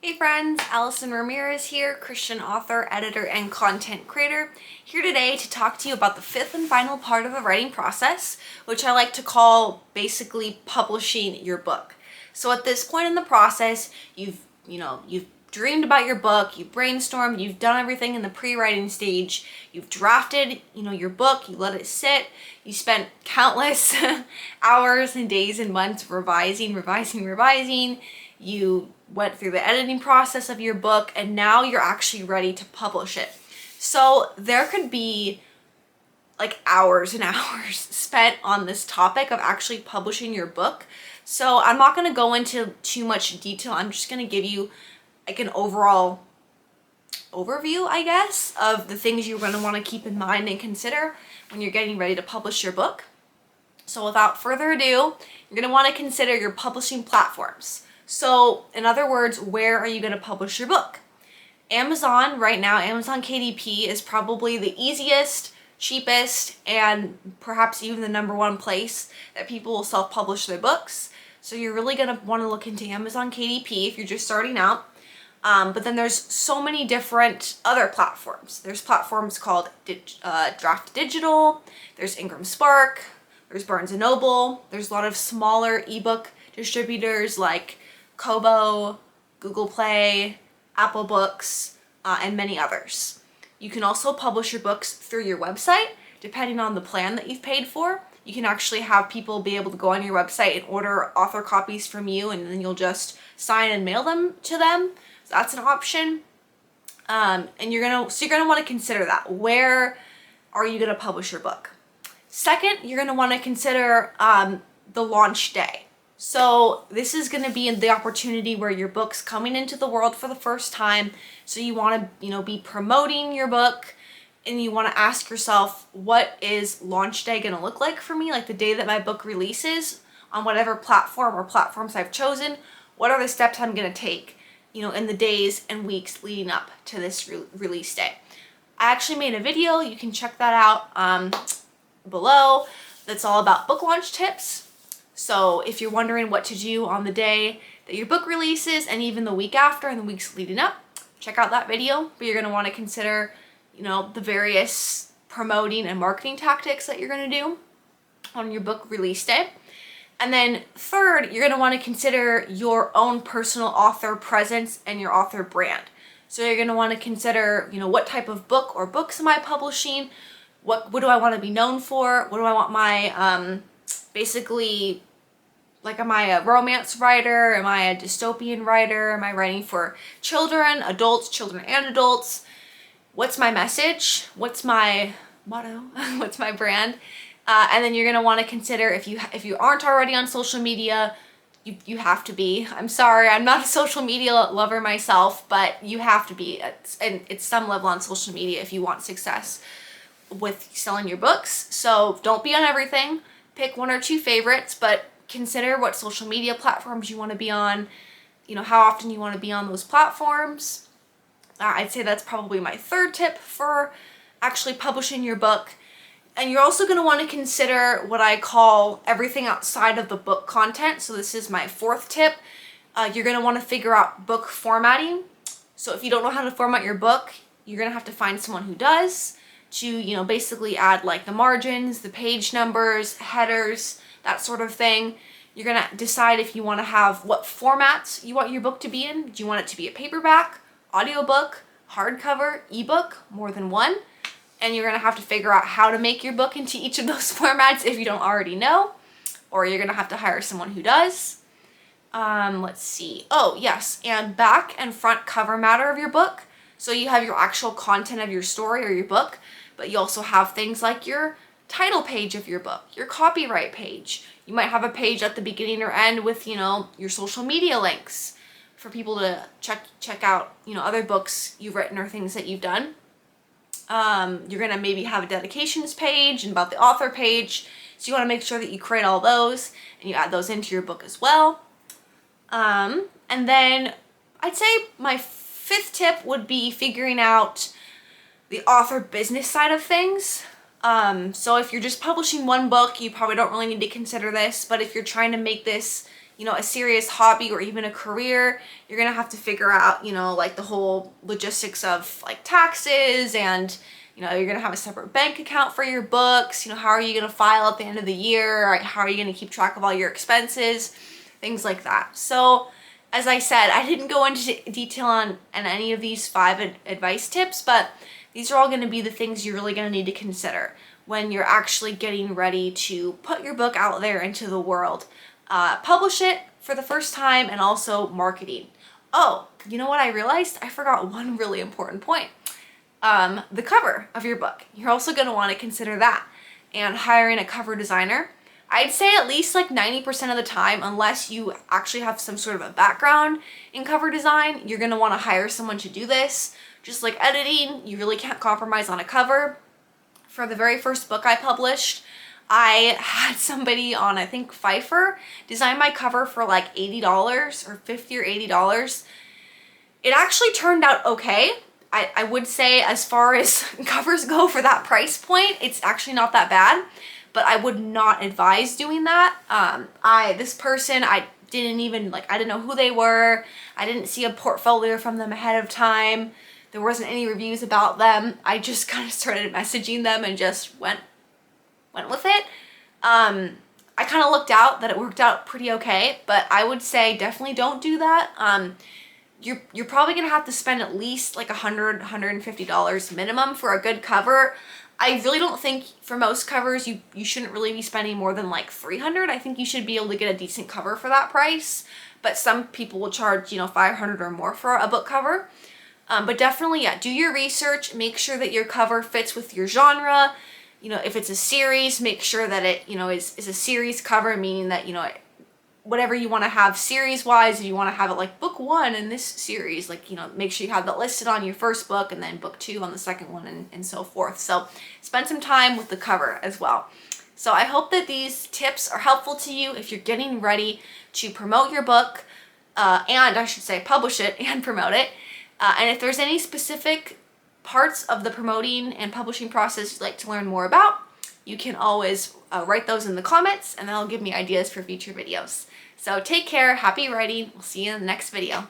Hey friends, Allison Ramirez here, Christian author, editor, and content creator, here today to talk to you about the fifth and final part of the writing process, which I like to call basically publishing your book. So at this point in the process, you've dreamed about your book, you've brainstormed, you've done everything in the pre-writing stage, you've drafted, your book, you let it sit, you spent countless hours and days and months revising, you went through the editing process of your book, and now you're actually ready to publish it. So there could be like hours and hours spent on this topic of actually publishing your book. So I'm not going to go into too much detail. I'm just going to give you like an overall overview, I guess, of the things you're going to want to keep in mind and consider when you're getting ready to publish your book. So without further ado, you're going to want to consider your publishing platforms. So in other words, where are you going to publish your book? Amazon right now, Amazon KDP is probably the easiest, cheapest, and perhaps even the number one place that people will self-publish their books. So you're really going to want to look into Amazon KDP if you're just starting out. But then there's so many different other platforms. There's platforms called Draft Digital, there's Ingram Spark, there's Barnes & Noble, there's a lot of smaller ebook distributors like Kobo, Google Play, Apple Books, and many others. You can also publish your books through your website, depending on the plan that you've paid for. You can actually have people be able to go on your website and order author copies from you, and then you'll just sign and mail them to them. So that's an option. And you're gonna want to consider that. Where are you gonna publish your book? Second, you're gonna want to consider the launch day. So this is going to be the opportunity where your book's coming into the world for the first time. So you want to, be promoting your book, and you want to ask yourself, what is launch day going to look like for me? Like the day that my book releases on whatever platform or platforms I've chosen, what are the steps I'm going to take, in the days and weeks leading up to this release day? I actually made a video. You can check that out below. That's all about book launch tips. So if you're wondering what to do on the day that your book releases and even the week after and the weeks leading up, check out that video. But you're going to want to consider, the various promoting and marketing tactics that you're going to do on your book release day. And then third, you're going to want to consider your own personal author presence and your author brand. So you're going to want to consider, what type of book or books am I publishing? What do I want to be known for? What do I want my, basically, like, am I a romance writer? Am I a dystopian writer? Am I writing for children and adults? What's my message? What's my motto? What's my brand? And then you're going to want to consider, if you aren't already on social media, you have to be. I'm sorry, I'm not a social media lover myself, but you have to be at some level on social media if you want success with selling your books. So don't be on everything. Pick one or two favorites, but consider what social media platforms you want to be on, how often you want to be on those platforms. I'd say that's probably my third tip for actually publishing your book. And you're also going to want to consider what I call everything outside of the book content. So this is my fourth tip. You're going to want to figure out book formatting. So if you don't know how to format your book, you're going to have to find someone who does to, basically add like the margins, the page numbers, headers, that sort of thing. You're going to decide if you want to have what formats you want your book to be in. Do you want it to be a paperback, audiobook, hardcover, ebook, more than one? And you're going to have to figure out how to make your book into each of those formats if you don't already know, or you're going to have to hire someone who does. Let's see. Oh, yes. And back and front cover matter of your book. So you have your actual content of your story or your book, but you also have things like your title page of your book, your copyright page. You might have a page at the beginning or end with, your social media links for people to check out, other books you've written or things that you've done. You're going to maybe have a dedications page and about the author page. So you want to make sure that you create all those and you add those into your book as well. And then I'd say my fifth tip would be figuring out the author business side of things. So if you're just publishing one book, you probably don't really need to consider this, but if you're trying to make this, you know, a serious hobby or even a career, you're gonna have to figure out, you know, like the whole logistics of like taxes, and you know, you're gonna have a separate bank account for your books. You know, how are you gonna file at the end of the year? Or how are you gonna keep track of all your expenses? Things like that. So as I said, I didn't go into detail on any of these 5 advice tips, but these are all going to be the things you're really going to need to consider when you're actually getting ready to put your book out there into the world. Publish it for the first time, and also marketing. Oh, you know what I realized? I forgot one really important point. The cover of your book. You're also going to want to consider that, and hiring a cover designer. I'd say at least like 90% of the time, unless you actually have some sort of a background in cover design, you're going to want to hire someone to do this. Just like editing, you really can't compromise on a cover. For the very first book I published, I had somebody on, I think, Fiverr design my cover for like $80 or $50 or $80. It actually turned out okay. I would say, as far as covers go for that price point, it's actually not that bad, but I would not advise doing that. This person, I didn't even, like, I didn't know who they were. I didn't see a portfolio from them ahead of time. There wasn't any reviews about them. I just kind of started messaging them and just went with it. I kind of looked out that it worked out pretty okay, but I would say definitely don't do that. You're probably gonna have to spend at least like $100, $150 minimum for a good cover. I really don't think for most covers you shouldn't really be spending more than like $300. I think you should be able to get a decent cover for that price, but some people will charge, you know, $500 or more for a book cover. But definitely, yeah, do your research. Make sure that your cover fits with your genre. You know, if it's a series, make sure that it, you know, is a series cover, meaning that, you know, whatever you want to have series-wise, if you want to have it like book 1 in this series, like, you know, make sure you have that listed on your first book and then book 2 on the second one, and so forth. So spend some time with the cover as well. So I hope that these tips are helpful to you if you're getting ready to promote your book, and I should say publish it and promote it. And if there's any specific parts of the promoting and publishing process you'd like to learn more about, you can always write those in the comments, and that'll give me ideas for future videos. So take care, happy writing, we'll see you in the next video.